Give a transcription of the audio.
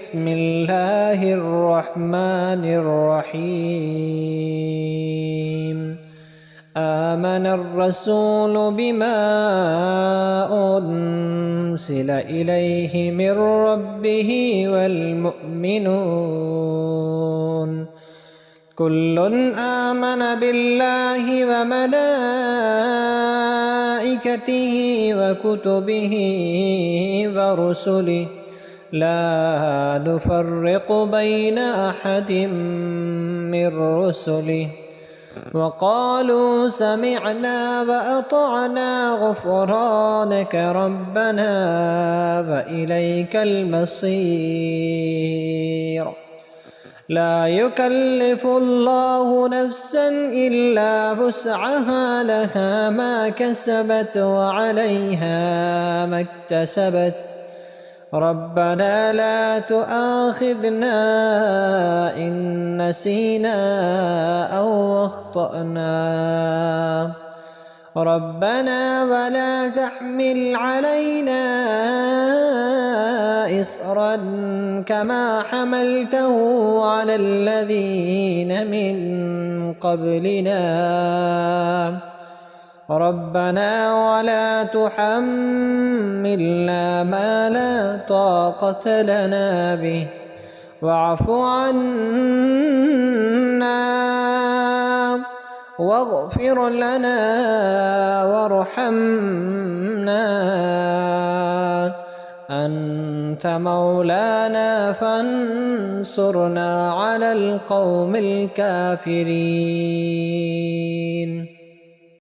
بسم الله الرحمن الرحيم آمن الرسول بما أنزل إليه من ربه والمؤمنون كل آمن بالله وملائكته وكتبه ورسله لا نفرق بين أحد من رسله وقالوا سمعنا وأطعنا غفرانك ربنا وإليك المصير لا يكلف الله نفسا إلا وسعها لها ما كسبت وعليها ما اكتسبت ربنا لا تؤاخذنا إن نسينا أو أخطأنا ربنا ولا تحمل علينا إصرا كما حملته على الذين من قبلنا ربنا ولا تحملنا ما لا طاقة لنا به واعف عنا واغفر لنا وارحمنا أنت مولانا فانصرنا على القوم الكافرين.